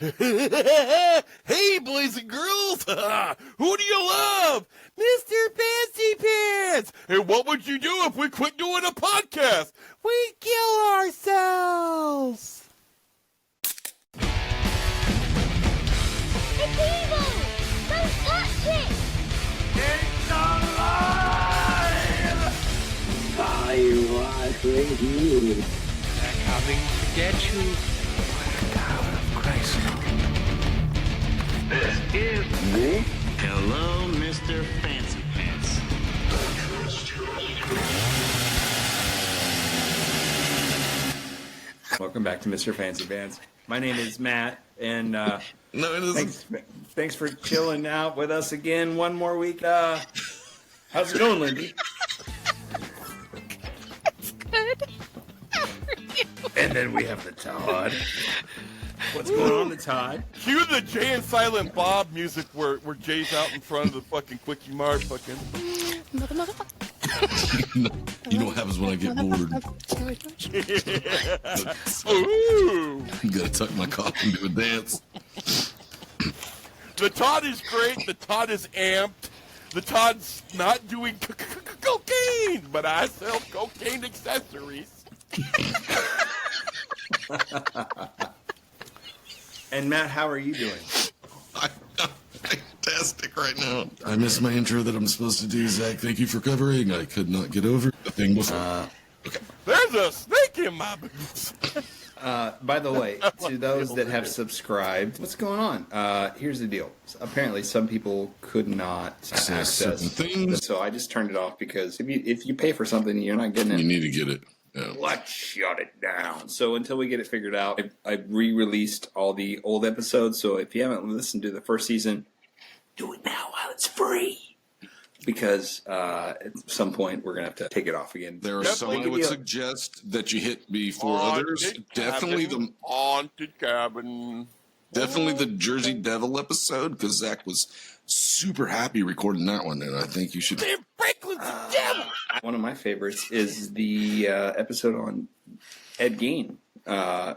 Hey, boys and girls, who do you love? Mr. Fancy Pants! And what would you do if we quit doing a podcast? We'd kill ourselves! It's evil! Don't touch it! It's alive! I was with you. They're coming to get you. Power of Christ. This is Me? Hello, Mr. Fancy Pants. Welcome back to Mr. Fancy Pants. My name is Matt, and No, it isn't. thanks for chilling out with us again one more week. How's it going, Lindy? Good. And then we have the Todd. What's going on, the Todd? Cue the Jay and Silent Bob music where Jay's out in front of the fucking Quickie Mart fucking... You know what happens when I get bored? Ooh! You gotta tuck my cock and do a dance. The Todd is great. The Todd is amped. The Todd's not doing cocaine, but I sell cocaine accessories. And Matt, how are you doing? I'm fantastic right now. I missed my intro that I'm supposed to do, Zach. Thank you for covering. I could not get over the thing before. Okay. There's a snake in my boots. By the way, to those that have subscribed, what's going on? Here's the deal. Apparently, some people could not access certain things. So I just turned it off because if you pay for something, you're not getting it. You need to get it. Yeah. Let's shut it down. So until we get it figured out, I re-released all the old episodes. So if you haven't listened to the first season, do it now while it's free. Because at some point we're gonna have to take it off again. There are some I would suggest that you hit before others. Definitely the Haunted Cabin. Definitely the Jersey Devil episode, because Zach was super happy recording that one, and I think you should. Franklin's the devil. One of my favorites is the episode on Ed Gein,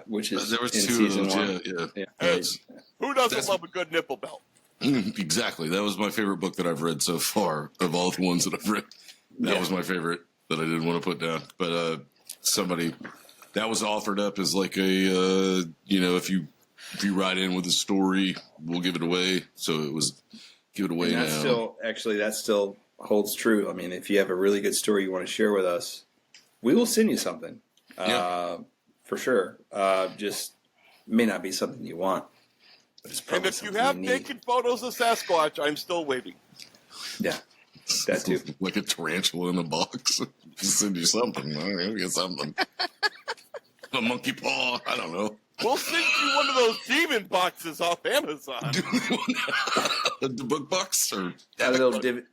which is There was in two of season those, one. yeah. Hey, who doesn't That's- love a good nipple belt? Exactly. That was my favorite book that I've read so far of all the ones that I've read. That was my favorite that I didn't want to put down. But somebody that was offered up as like a if you write in with a story, we'll give it away. So it was give it away And now. that still holds true. I mean, if you have a really good story you want to share with us, we will send you something. For sure. Just may not be something you want. But it's And probably if you something have need. naked photos of Sasquatch, I'm still waiting. Yeah. That too. Like a tarantula in a box. Send you something. I don't know, get something. A monkey paw. I don't know. We'll send you one of those demon boxes off Amazon. The book box or A little divot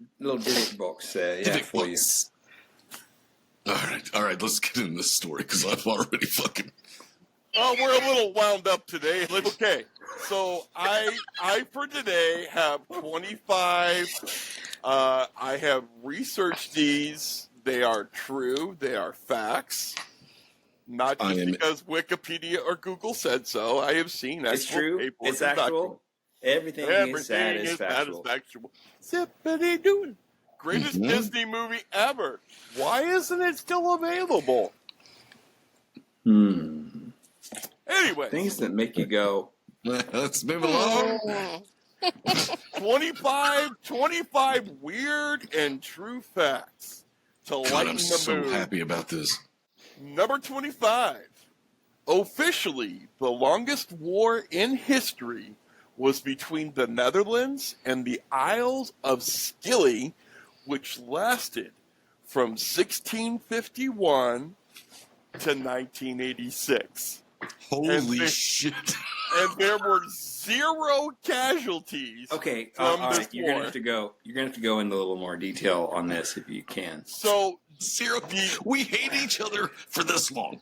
box Divot for you. box. All right. Let's get into this story because I've already fucking. Oh, we're a little wound up today. Okay, so I for today have 25. I have researched these. They are true. They are facts. Not just because Wikipedia or Google said so. I have seen It's actual true. paperwork It's and actual. documents. Everything is satisfactual. Zippity-doo. Greatest Mhm. Disney movie ever. Why isn't it still available? Anyway, Things that make you go, Let's move along. 25 weird and true facts to God, lighten I'm the so mood. happy about this. Number 25. Officially, the longest war in history was between the Netherlands and the Isles of Scilly, which lasted from 1651 to 1986. Holy shit. And there were 0 casualties. okay, From all this right, you're gonna war. have to go. You're gonna have to go into a little more detail on this if you can. So, Zero. We hate each other for this long.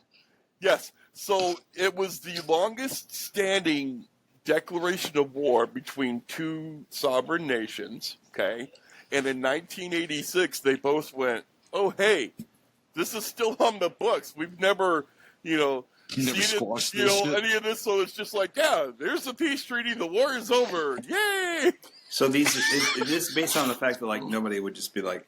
yes. So it was the longest standing declaration of war between two sovereign nations, okay? And in 1986, they both went, oh, hey, this is still on the books. We've never, Never see squashed this shit. any of this, so it's just like, yeah, there's the peace treaty, the war is over, yay! So is this based on the fact that like nobody would just be like,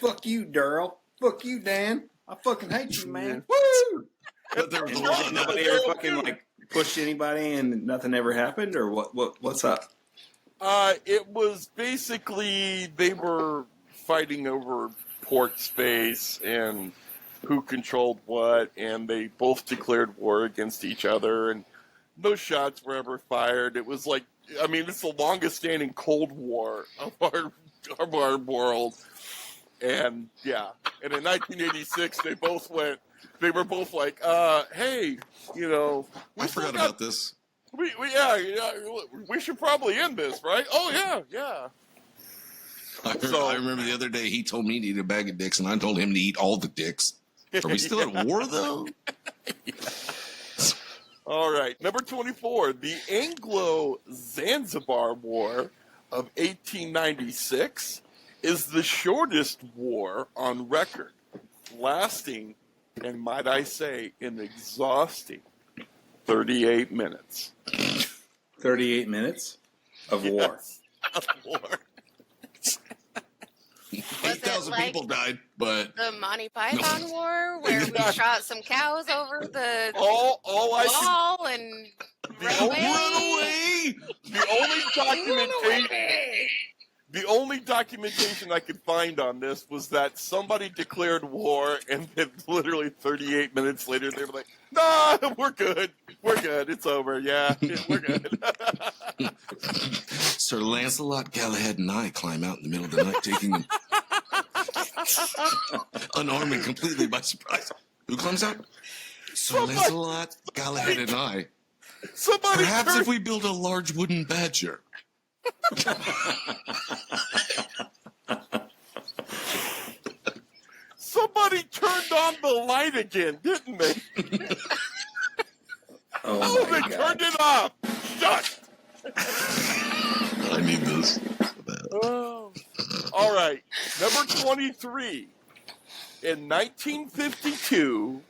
"Fuck you, Daryl. Fuck you, Dan. I fucking hate you, man." Woo! But there was a lot of Nobody that. ever fucking like pushed anybody, and nothing ever happened, or what's up? It was basically they were fighting over port space and who controlled what, and they both declared war against each other, and no shots were ever fired. It was like, I mean, it's the longest standing Cold War of our world. And yeah, and in 1986, they were both like, hey, you know, I forgot about this. we should probably end this, right? Oh yeah. I remember the other day he told me to eat a bag of dicks, and I told him to eat all the dicks. Are we still at war, though? All right, number 24, the Anglo-Zanzibar War of 1896 is the shortest war on record, lasting, and might I say, an exhausting 38 minutes. 38 minutes of war. Yes, of war. 8,000 like people died, but the Monty Python War, where we shot some cows over the All I wall and The ran away. The only documentation I could find on this was that somebody declared war, and then literally 38 minutes later, they were like, "Nah, we're good. It's over. Yeah, we're good." Sir Lancelot, Galahad, and I climb out in the middle of the night, taking them unarmed and completely by surprise. Who climbs out? Sir Lancelot, Galahad, and I. Perhaps if we build a large wooden badger. Somebody turned on the light again, didn't they? Oh, They turned it off. Shut. I need this. Oh. All right, number 23. In 1952,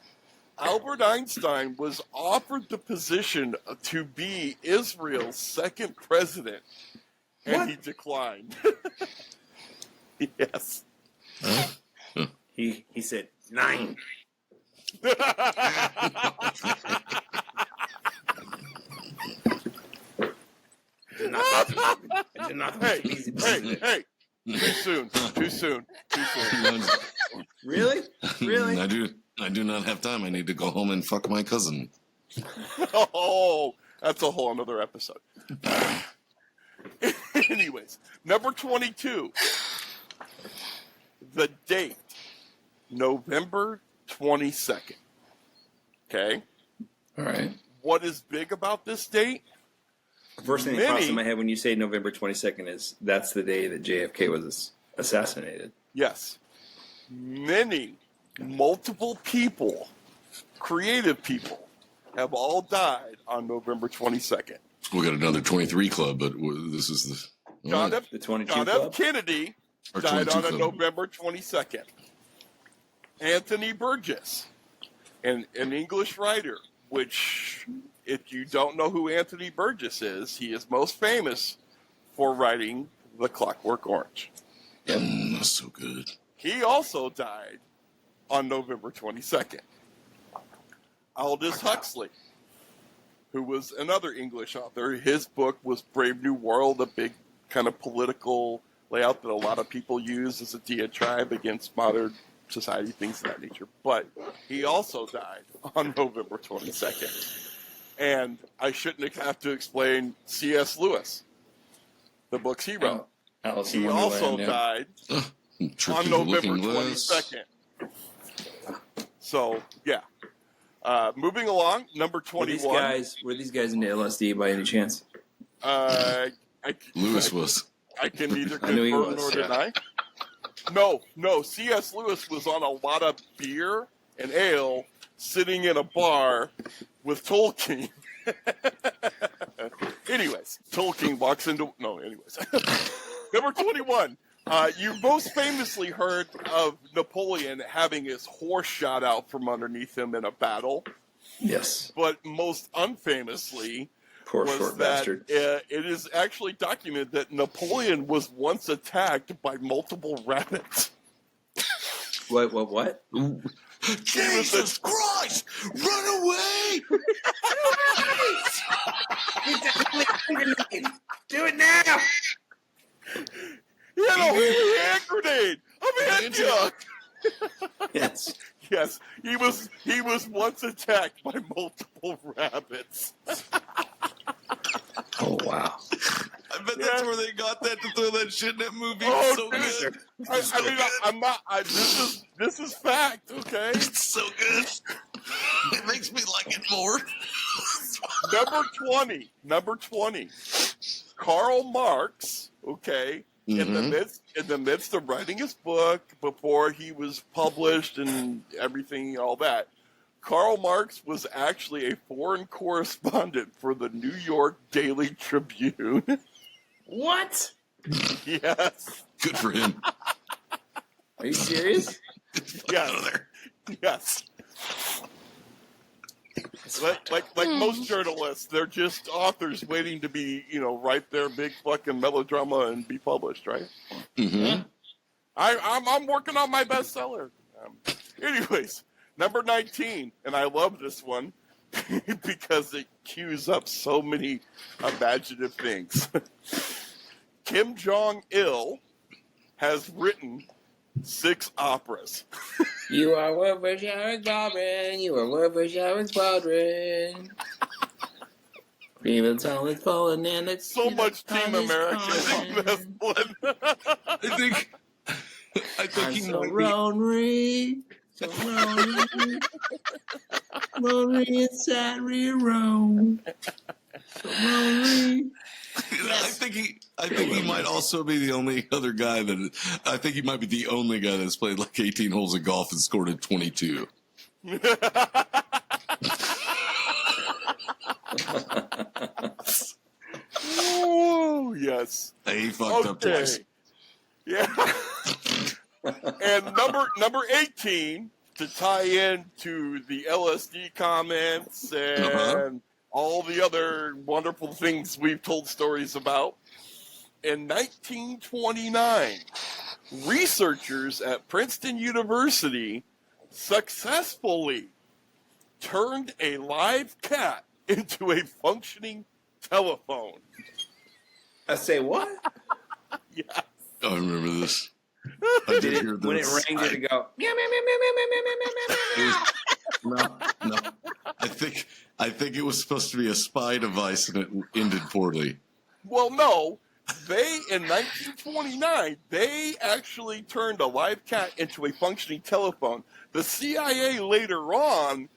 Albert Einstein was offered the position to be Israel's second president, and he declined. Yes. He said 9. Hey. Too soon. Really? I do not have time. I need to go home and fuck my cousin. Oh, that's a whole another episode. Anyways, number 22. The date, November 22nd. Okay? All right. What is big about this date? First thing that pops in my head when you say November 22nd is that's the day that JFK was assassinated. Yes. Multiple people, creative people, have all died on November 22nd. We got another 23 club, but this is the John F. The 22 John club? F. Kennedy Or died 22 on club. November 22nd. Anthony Burgess, an English writer, which, if you don't know who Anthony Burgess is, he is most famous for writing The Clockwork Orange. That's so good. He also died on November 22nd. Aldous Huxley, who was another English author, his book was Brave New World, a big kind of political layout that a lot of people use as a diatribe against modern society, things of that nature. But he also died on November 22nd. And I shouldn't have to explain C.S. Lewis, the books he wrote. Alice in He Wonderland, also yeah. died Trip on to the November Looking Glass. 22nd. So, yeah. Moving along, number 21. Were these guys into LSD by any chance? Lewis was. I can neither I knew he confirm was, nor deny. No. C.S. Lewis was on a lot of beer and ale sitting in a bar with Tolkien. Anyways, Tolkien walks into... No, anyways. Number 21. You most famously heard of Napoleon having his horse shot out from underneath him in a battle. Yes. But most unfamously Poor was short that bastard. it is actually documented that Napoleon was once attacked by multiple rabbits. What? Jesus Christ! Run away! Do it now! He had a holy hand grenade of Antioch. Yes. Yes, he was once attacked by multiple rabbits. Oh, wow. I bet that's where they got that to throw that shit in that movie. Oh, It's so dude. good. I mean, I'm not. This is fact. Okay. It's so good. It makes me like it more. Number 20. Karl Marx. Okay. In the midst of writing his book, before he was published and everything, all that, Karl Marx was actually a foreign correspondent for the New York Daily Tribune. What? Yes. Good for him. Are you serious? Yes. Yes. Like most journalists, they're just authors waiting to be, write their big fucking melodrama and be published, right? Mm-hmm. I'm working on my bestseller. Anyways, number 19, and I love this one because it cues up so many imaginative things. Kim Jong-il has written 6 operas. You are what for showers, Baldwin. You are what for showers, Baldwin. Even tall is falling and it's So much Team America in this one. I think he so might be. lonely. So lonely. Lonely inside real road. So lonely. I think he might also be the only other guy that. I think he might be the only guy that's played like 18 holes of golf and scored at 22. Oh, yes. He fucked up twice. Yeah. And number 18, to tie in to the LSD comments and all the other wonderful things we've told stories about. In 1929, researchers at Princeton University successfully turned a live cat into a functioning telephone. I say what? Yeah. I remember this. I did hear this. When it rang, did it go? Meow, meow, meow, meow, meow, meow, meow, meow, meow. No. I think it was supposed to be a spy device and it ended poorly. Well, no. In 1929, they actually turned a live cat into a functioning telephone. The CIA later on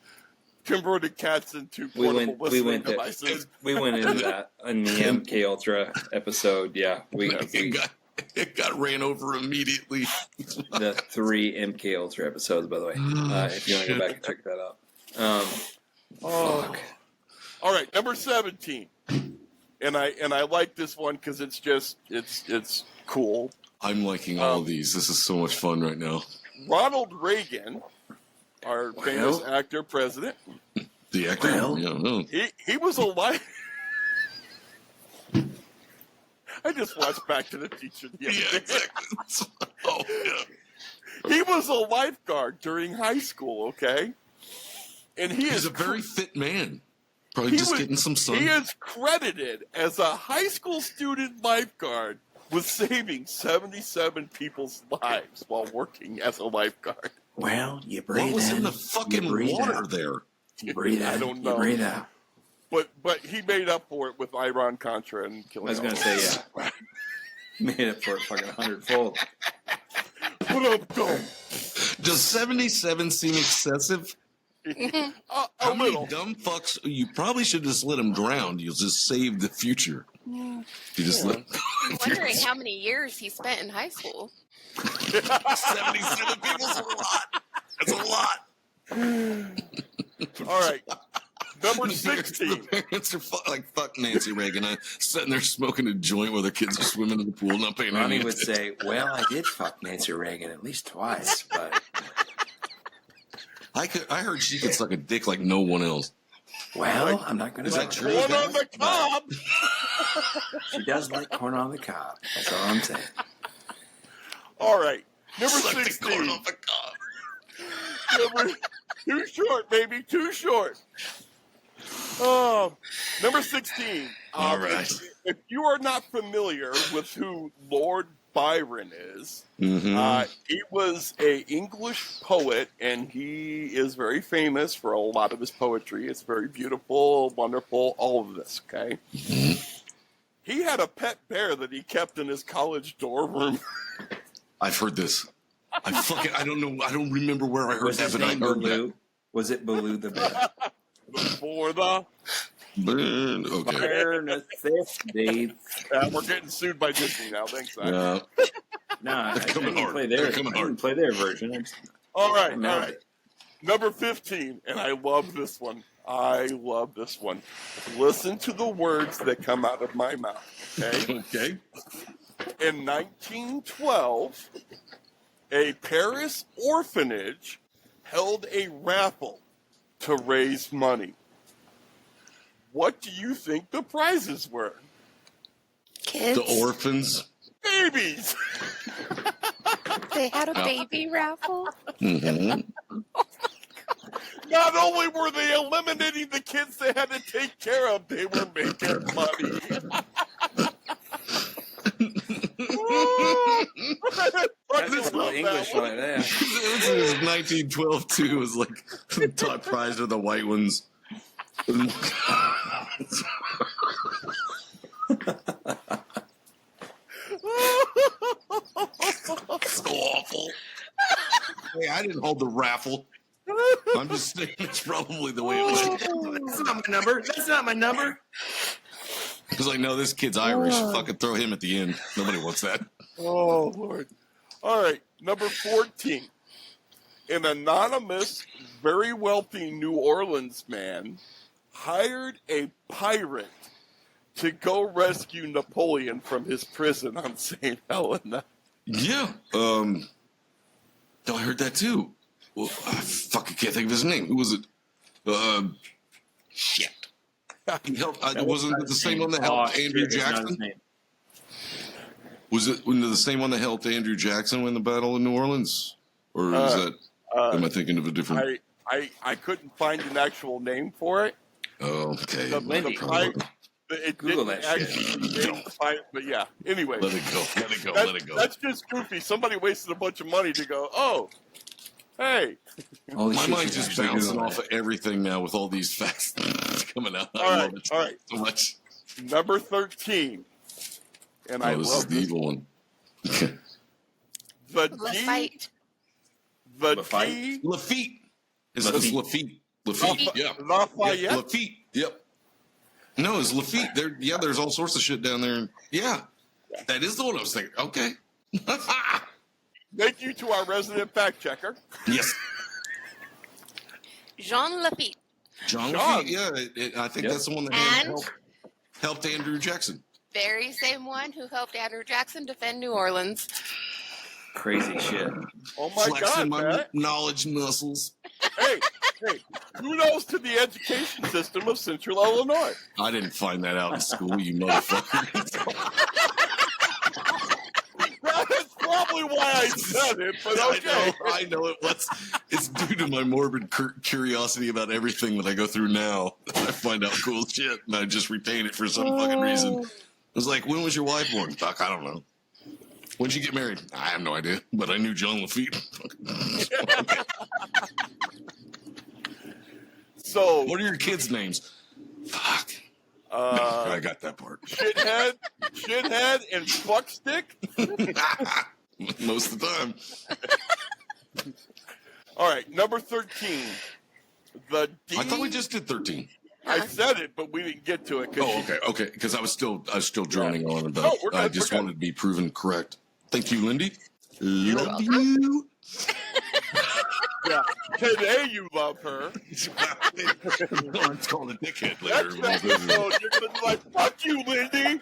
converted cats into portable listening devices. We went into that in the MK Ultra episode. Yeah, It got ran over immediately. the 3 MK Ultra episodes, by the way. If you want to go back and check that out. Fuck. All right, number 17. And I like this one because it's cool. I'm liking all of these. This is so much fun right now. Ronald Reagan, our famous actor president. The actor? Yeah, no. He was alive. I just watched Back to the Future the other day. Exactly. Oh, yeah. He was a lifeguard during high school, okay? And He's a very fit man. Probably just getting some sun. He is credited as a high school student lifeguard with saving 77 people's lives while working as a lifeguard. Well, you breathe What was in the you fucking breathe water out. there? You breathe out. I don't know. You breathe out. But he made up for it with Iran-Contra and killing I was going to say, yeah. Made it for a fucking 100-fold. What up, go? Does 77 seem excessive? A How many little. dumb fucks? You probably should just let them drown. You'll just save the future. You just let. I'm wondering how many years he spent in high school. 77 people's a lot. That's a lot. All right. Number 16. The parents are fuck Nancy Reagan. I'm sitting there smoking a joint while their kids are swimming in the pool, not paying any Ronnie would attention. say, well, I did fuck Nancy Reagan at least twice, but I heard she could suck a dick like no one else. Well, I'm not going to. Is that true? Corn on the cob. She does like corn on the cob. That's all I'm saying. All right. Number Suck the 16. corn off the cob. Too short, baby. Too short. Number 16. All right. If you are not familiar with who Lord Byron is, Mm-hmm. he was a English poet, and he is very famous for a lot of his poetry. It's very beautiful, wonderful, all of this, okay? He had a pet bear that he kept in his college dorm room. I've heard this. I don't know. I don't remember where I heard Was that, his but I name heard that. Baloo? Was it Baloo the bear? Before the... Okay. Bear necessity. we're getting sued by Disney now. Thanks, Zach. Yeah. Nah, I coming didn't hard. play They're their. coming I didn't hard. play their version. All right, I'm all out. right. Number 15, and I love this one. I love this one. Listen to the words that come out of my mouth, okay? Okay. In 1912, a Paris orphanage held a raffle to raise money. What do you think the prizes were? Kids. The orphans. Babies! They had a baby raffle. Mm-hmm. Not only were they eliminating the kids they had to take care of, they were making money. That's a little English like that. This is 1912 too. It was like top prize of the white ones. So awful. Hey, I didn't hold the raffle. I'm just saying it's probably the way it went. That's not my number. That's not my number. It's like, no, this kid's Irish. Fucking throw him at the end. Nobody wants that. Oh, Lord. All right, number 14. An anonymous, very wealthy New Orleans man hired a pirate to go rescue Napoleon from his prison on St. Helena. Yeah. No, I heard that too. Well, I fucking can't think of his name. Who was it? Shit. He helped, wasn't it the same one that helped Andrew Jackson? Was it the same one that helped Andrew Jackson win the Battle of New Orleans? Or is that, am I thinking of a different? I couldn't find an actual name for it. Oh, okay. It Google didn't that actually shit. find it, but yeah. Anyway. Let it go. Let it go. That- Let it go. That's just goofy. Somebody wasted a bunch of money to go, oh, hey. Holy My shit, mind's she's just actually bouncing Googling off it. of everything now with all these facts coming out. All I right, love it all right. so much. Number 13. And I Oh, this is love the evil one. the Let's D. fight. The Lafitte? D. Lafitte. It's Lafitte. Lafitte. Lafitte. Yeah. Lafayette. Yeah, Lafitte. Yep. No, it's Lafitte. There's all sorts of shit down there. Yeah. That is the one I was thinking. Okay. Thank you to our resident fact checker. Yes. Jean Lafitte. John John. Lafitte. Yeah. I think Yep. that's the one that And helped Andrew Jackson. very same one who helped Andrew Jackson defend New Orleans. Crazy shit. Oh my Flexing God, my Matt. knowledge muscles. Hey, kudos to the education system of Central Illinois. I didn't find that out in school, you motherfucker. That's probably why I said it, but okay. I know it was. It's due to my morbid curiosity about everything that I go through now. I find out cool shit, and I just retain it for some fucking reason. It was like, when was your wife born? Fuck, I don't know. When'd you get married? I have no idea, but I knew John Lafitte. So, What are your kids' names? Fuck. No, I got that part. shithead, and fuckstick. Most of the time. All right, number 13. The D. I thought we just did 13. I said it, but we didn't get to it. Oh, okay. Because I was still droning on about. No, we're good, I just we're good. wanted to be proven correct. Thank you, Lindy. You're Love welcome. you. Yeah. Today you love her. It's called a dickhead later. Next episode, you're going to be like, fuck you, Lindy.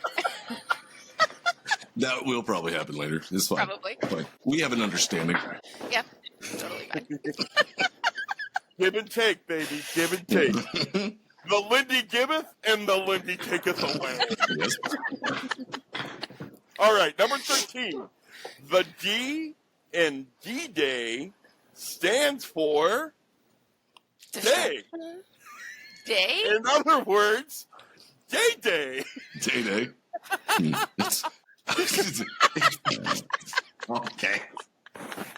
That will probably happen later. It's fine. Probably. Fine. We have an understanding. Yeah, totally fine. Give and take, baby. Give and take. The Lindy giveth and the Lindy taketh away. Yes. All right, number 13. The D in D-Day stands for day. Day? In other words, Day. Day. Okay.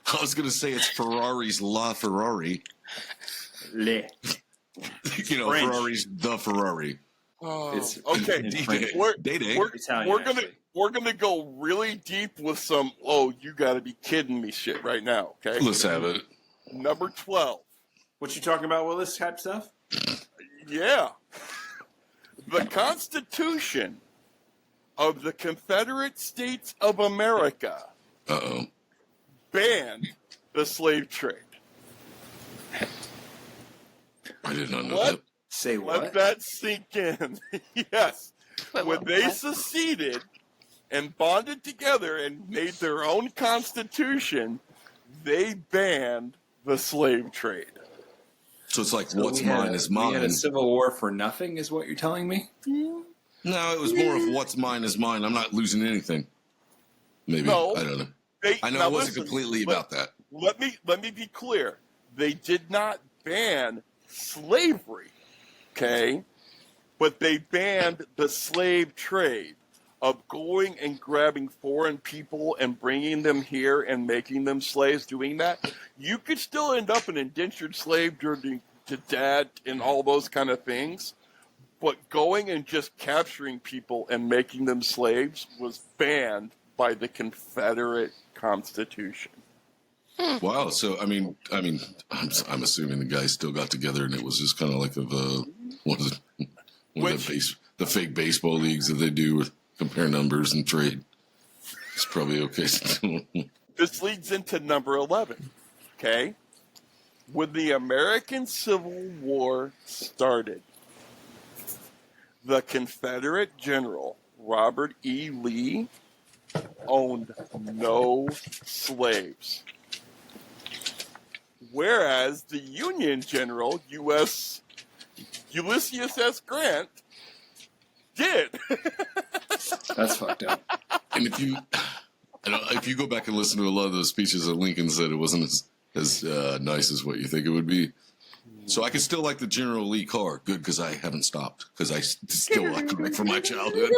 I was going to say it's Ferrari's La Ferrari. Le. You know, French. Ferrari's the Ferrari. Oh, It's okay. in French. Day. Italian, We're gonna go really deep with some. Oh, you got to be kidding me, shit right now. Okay. Let's have it. Number 12. What you talking about, Willis? Type stuff? Yeah. The Constitution of the Confederate States of America Uh-oh. banned the slave trade. I did not know What? that. Say Let what? that sink in. Yes. Wait, When they what? seceded and bonded together and made their own constitution, they banned the slave trade. So it's like So what's we had mine a- is We had mine. a civil war for nothing, is what you're telling me? No, it was more of what's mine is mine. I'm not losing anything. Maybe. No. I don't know. They, I know now it wasn't listen, completely let- about that. Let me be clear. They did not ban slavery, okay? But they banned the slave trade of going and grabbing foreign people and bringing them here and making them slaves, doing that. You could still end up an indentured slave to debt and all those kind of things. But going and just capturing people and making them slaves was banned by the Confederate Constitution. Wow. So I mean, I'm assuming the guys still got together and it was just kind of like what is it? One of the fake baseball leagues that they do with compare numbers and trade. It's probably okay. This leads into number 11, okay? When the American Civil War started, the Confederate General Robert E. Lee owned no slaves. Whereas the Union General, U.S. Ulysses S. Grant, did. That's fucked up. And if you go back and listen to a lot of those speeches that Lincoln said, it wasn't as nice as what you think it would be. So I can still like the General Lee car. Good, because I haven't stopped. Because I still like it from my childhood.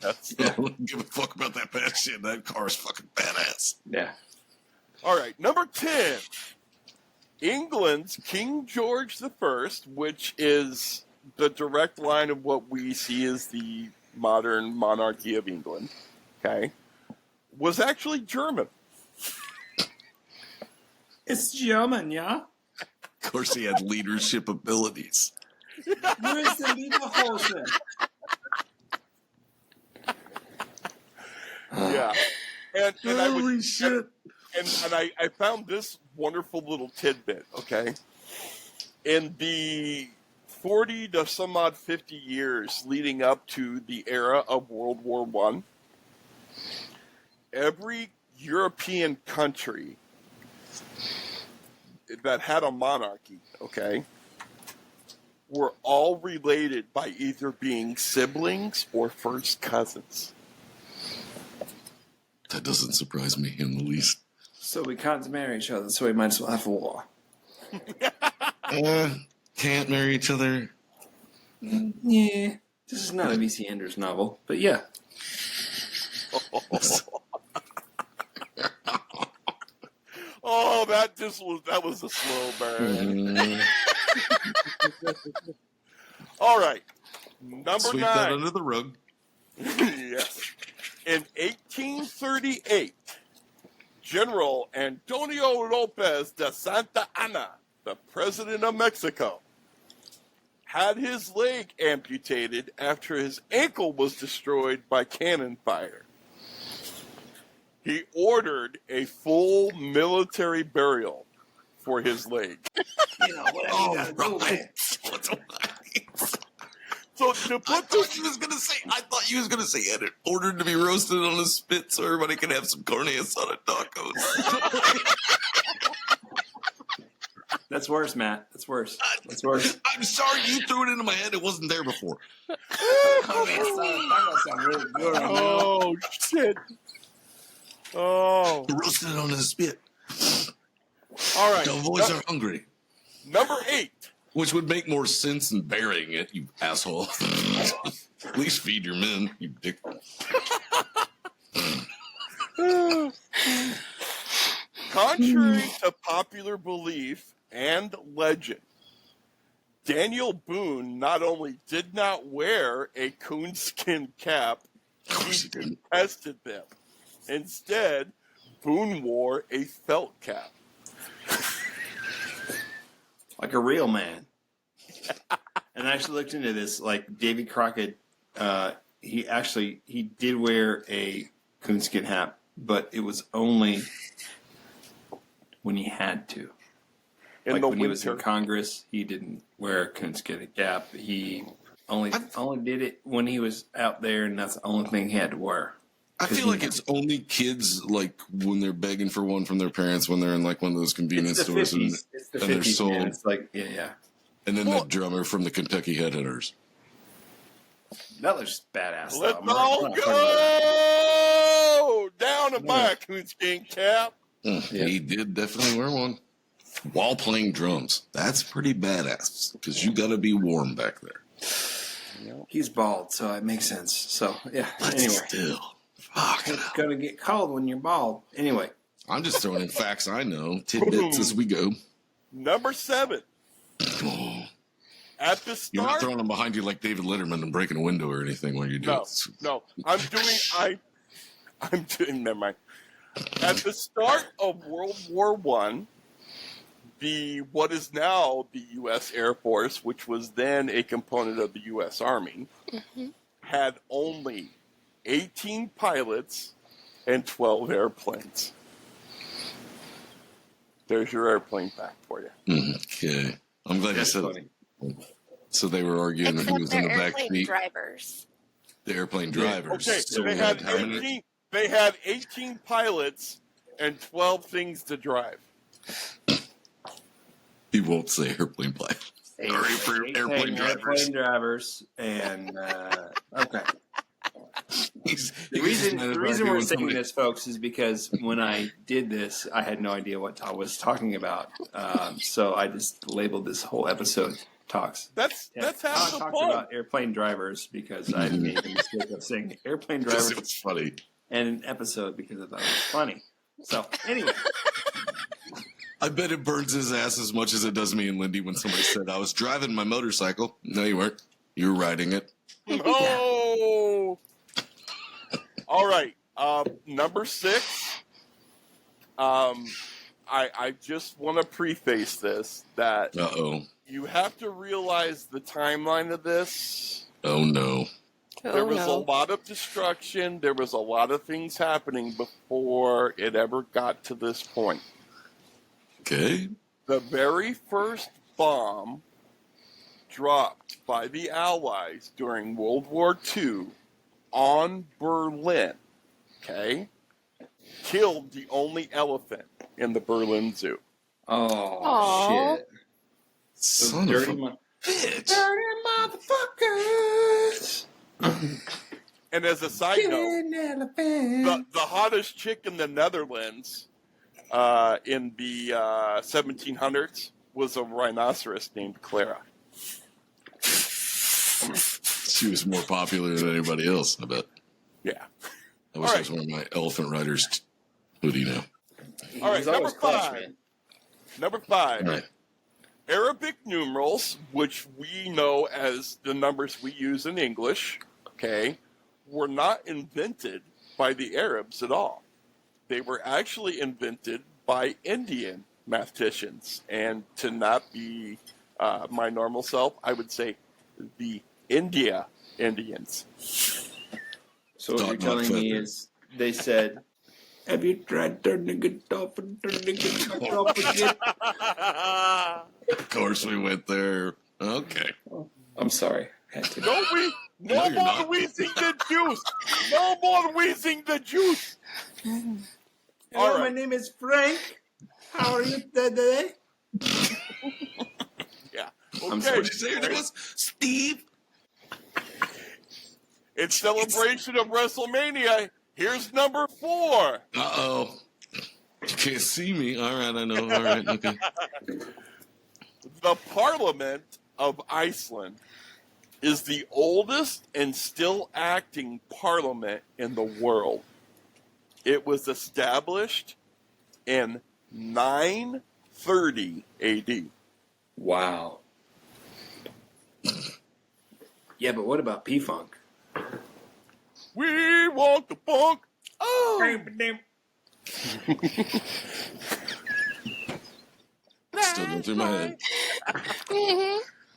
I don't give a fuck about that bad shit. That car is fucking badass. Yeah. All right, number 10. England's King George I, which is the direct line of what we see as the modern monarchy of England, okay, was actually German. It's German, yeah? Of course, he had leadership abilities. Where is the Lederhosen? Yeah. And I would, Holy shit. and I found this wonderful little tidbit, okay? In the 40 to some odd 50 years leading up to the era of World War I, every European country that had a monarchy, okay, were all related by either being siblings or first cousins. That doesn't surprise me in the least. So we can't marry each other, so we might as well have a war. Can't marry each other. Yeah. This is not a V.C. Anders novel, but yeah. Oh, that was a slow burn. All right, number Sweep that 9. under the rug. Yes. In 1838, General Antonio Lopez de Santa Anna, the president of Mexico, had his leg amputated after his ankle was destroyed by cannon fire. He ordered a full military burial for his leg. You know, whatever you gotta do, man. So to I put thought this, you was gonna say had it ordered to be roasted on a spit so everybody can have some carne asada tacos. That's That's worse, Matt. That's worse. That's worse. I'm sorry you threw it into my head. It wasn't there before. Oh shit! Oh, Roasted on the spit. all right. The boys are hungry. Number 8. Which would make more sense than burying it, you asshole. At least feed your men, you dick. Contrary to popular belief and legend, Daniel Boone not only did not wear a coonskin cap, he detested them. Instead, Boone wore a felt cap. Like a real man. And I actually looked into this. Like Davy Crockett, he did wear a coonskin hat, but it was only when he had to. In When he was in Congress, he didn't wear a coonskin cap. He only did it when he was out there, and that's the only thing he had to wear. I feel like it's only kids, like, when they're begging for one from their parents, when they're in, like, one of those convenience stores. It's the 50s, they're sold. man. It's like, yeah. And then the drummer from the Kentucky Headhunters. That looks badass. Let's though. all go down and buy a coonskin cap. He did definitely wear one while playing drums. That's pretty badass because you got to be warm back there. He's bald, so it makes sense. So, yeah. But Anyway. still, fuck. It's going to get cold when you're bald. Anyway. I'm just throwing in facts I know, tidbits as we go. Number 7. At the You're not start, throwing them behind you like David Letterman and breaking a window or anything while you do it. no, I'm doing. Never mind. At the start of World War I, what is now the U.S. Air Force, which was then a component of the U.S. Army, had only 18 pilots and 12 airplanes. There's your airplane fact for you. Okay. I'm glad That's you said funny. it. So they were arguing that he Except was in the they're back airplane seat. drivers. The airplane drivers. Okay, So they we had how many? 18. They had 18 pilots and 12 things to drive. He won't say airplane pilots. Airplane drivers. Airplane drivers. And, okay. He's The reason arguing we're with saying somebody. this, folks, is because when I did this, I had no idea what Todd was talking about. So I just labeled this whole episode Talks. That's half Todd the talks fun. about airplane drivers because I made the mistake of saying airplane Because drivers it was funny. and an episode because I thought it was funny. So anyway, I bet it burns his ass as much as it does me and Lindy when somebody said I was driving my motorcycle. No, you weren't. You were riding it. Oh. All right. Number 6. I just want to preface this that Uh-oh. you have to realize the timeline of this. Oh, no. There was a lot of destruction. There was a lot of things happening before it ever got to this point. Okay. The very first bomb dropped by the Allies during World War II on Berlin, okay, killed the only elephant in the Berlin Zoo. oh Aw. shit! Son of a bitch. Motherfuckers! And as a side note, the hottest chick in the Netherlands in the 1700s was a rhinoceros named Clara. She was more popular than anybody else, I bet. Yeah. I wish All I was wearing my Elephant Riders hoodie now. All right, He's number always clutch, 5. man. Number 5. All right. Arabic numerals, which we know as the numbers we use in English, okay, were not invented by the Arabs at all. They were actually invented by Indian mathematicians. And to not be my normal self, I would say the Indians. So what you're telling me is they said, "Have you tried turning it off and turning it off again?" Of course we went there. Okay. I'm sorry. Had to. No you're more not. wheezing the juice. No more wheezing the juice. Hello, All right. my name is Frank. How are you today? I'm Okay. sorry. What'd you say your name was? Steve? In celebration of WrestleMania, here's number 4. Uh-oh. You can't see me. All right, I know. All right, okay. The Parliament of Iceland is the oldest and still acting parliament in the world. It was established in 930 AD. Wow. Yeah, but what about P-Funk? We want the funk. Oh, Still going through my head.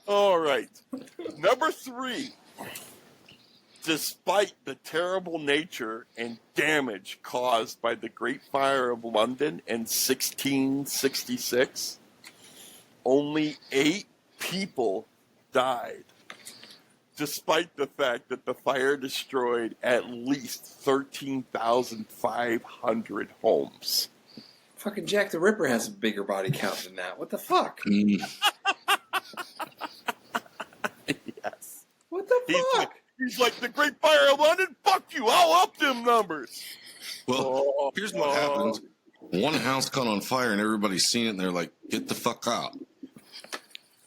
all right. Number 3. Despite the terrible nature and damage caused by the Great Fire of London in 1666, only 8 people died, despite the fact that the fire destroyed at least 13,500 homes. Fucking Jack the Ripper has a bigger body count than that. What the fuck? Yes. What the fuck? He's like, the Great Fire of London? Fuck you, I'll up them numbers. Well, here's what happens. One house caught on fire and everybody's seen it and they're like, get the fuck out.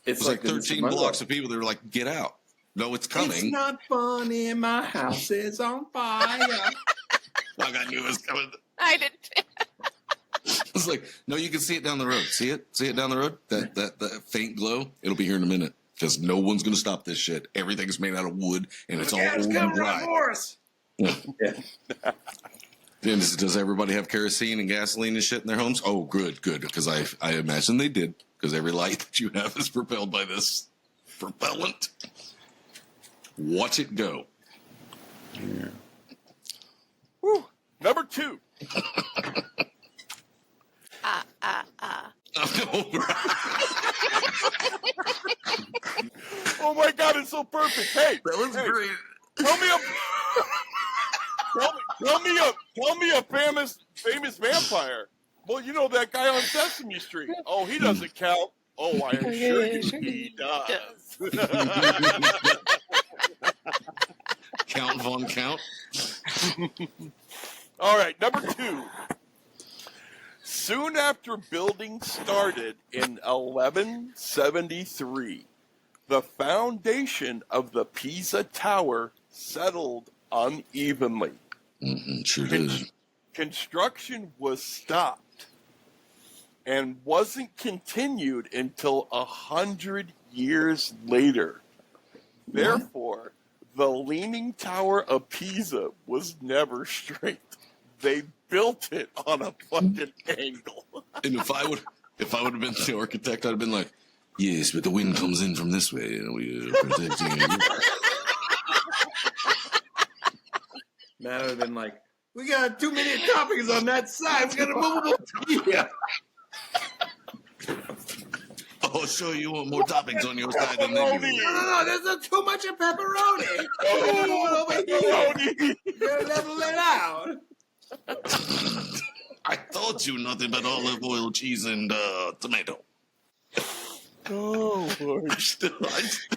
It was like 13 blocks of people that were like, get out. No, it's coming. It's not funny, my house is on fire. Like I knew it was coming. I did. It's like, no, you can see it down the road. See it? See it down the road? That faint glow? It'll be here in a minute. Because no one's going to stop this shit. Everything's made out of wood, and it's all old and dry. Yeah. Does everybody have kerosene and gasoline and shit in their homes? Oh, good. Because I imagine they did. Because every light that you have is propelled by this propellant. Watch it go. Yeah. Woo. Number 2. Oh my God, it's so perfect. Hey, That was great. Tell me a famous vampire. Well, you know that guy on Sesame Street. Oh, he doesn't count. Oh, I assure you he does. Count Von Count. All right, number 2. Soon after building started in 1173, the foundation of the Pisa Tower settled unevenly. Sure did. Construction was stopped and wasn't continued until 100 years later. Therefore, the Leaning Tower of Pisa was never straight. They built it on a fucking angle. And if I would have been the architect, I'd have been like, yes, but the wind comes in from this way, and we are protecting it. Matt would have been like, we got too many toppings on that side. We got to move them up here. Oh, sure, you want more toppings on your side than they do. No, there's too much of pepperoni. Over here. You gotta level it out. I taught you nothing but olive oil, cheese, and tomato. Oh, Lord. I still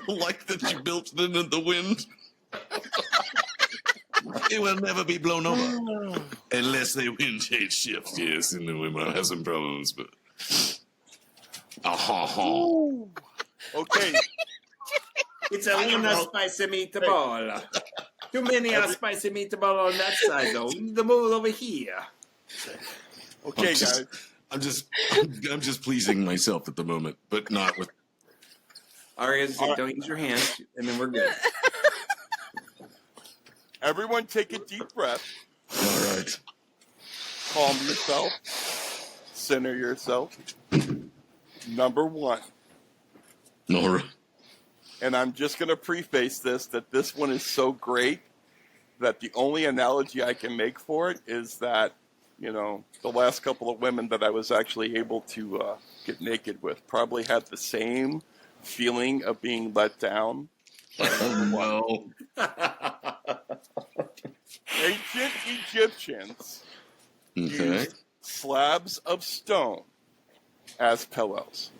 like that you built them in the wind. It will never be blown over. Unless they wind change shifts, yes, and then we might have some problems, but... Okay. It's a one spicy meatball. Too many spicy meatball on that side, though. We need to move it over here. Okay, guys. I'm just pleasing myself at the moment, but not with... Aria, don't use your hands, and then we're good. Everyone take a deep breath. All right. Calm yourself. Center yourself. Number 1. All right. And I'm just going to preface this, that this one is so great that the only analogy I can make for it is that, you know, the last couple of women that I was actually able to get naked with probably had the same feeling of being let down. Oh, no. Ancient Egyptians Okay. used slabs of stone as pillows.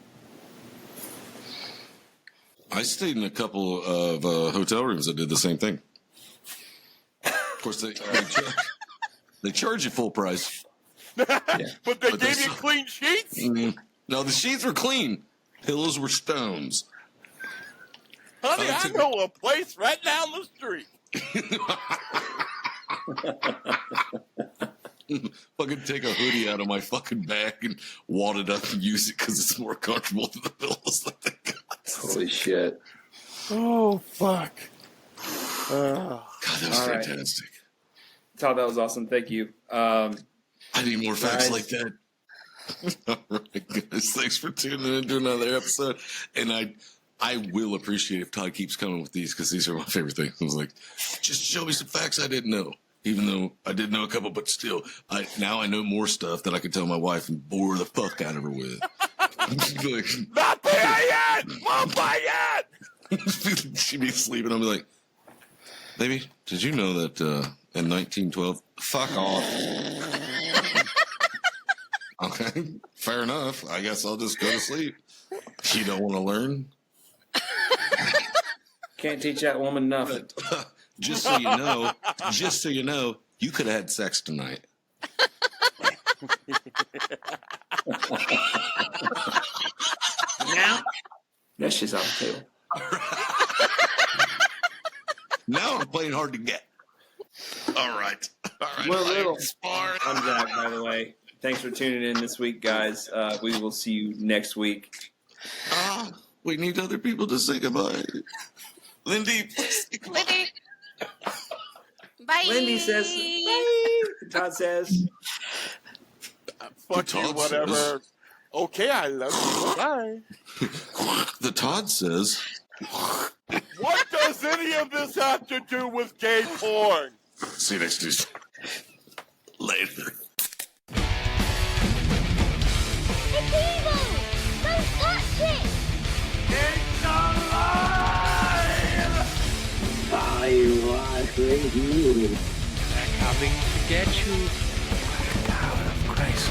I stayed in a couple of hotel rooms that did the same thing. Of course, they charge you full price. But they gave you clean sheets? No, the sheets were clean. Pillows were stones. Honey, I know a place right down the street. Fucking take a hoodie out of my fucking bag and wad it up and use it because it's more comfortable than the pillows that they got. Holy shit. Oh, fuck. God, that was All right. fantastic. Todd, that was awesome. Thank you. I need more facts Guys. like that. All right, guys. Thanks for tuning in to another episode. And I will appreciate if Todd keeps coming with these because these are my favorite things. I was like, just show me some facts I didn't know. Even though I did know a couple, but still, now I know more stuff that I can tell my wife and bore the fuck out of her with. Like, Not there yet! Not there yet! she'd be sleeping. I'll be like, baby, did you know that in 1912, fuck off. Okay, fair enough. I guess I'll just go to sleep. You don't want to learn? Can't teach that woman nothing. Just so you know, you could have had sex tonight. Now, that shit's off the table. Now I'm playing hard to get. All right. Well, I'm Zach, by the way. Thanks for tuning in this week, guys. We will see you next week. We need other people to say goodbye. Lindy, please say goodbye. Lindy. Bye. Lindy says bye. Todd says Fuck you, Todd whatever. says- Okay, I love you. Bye. The Todd says, What does any of this have to do with gay porn? see you next Tuesday. Later. It's evil! Don't touch it! I was with you. They're coming to get you. Tower of Christ.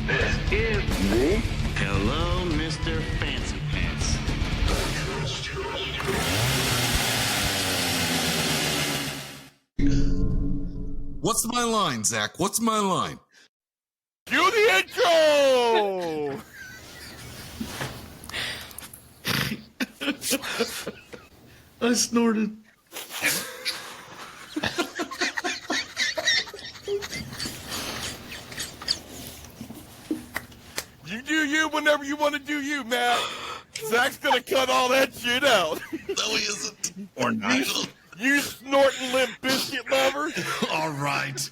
This is Hello, Mr. Fancy Pants. What's my line, Zach? What's my line? Cue the intro! I snorted. You do you whenever you want to do you, Matt. Zach's gonna cut all that shit out. No, he isn't. Or not. You snorting Limp Biscuit lover. All right.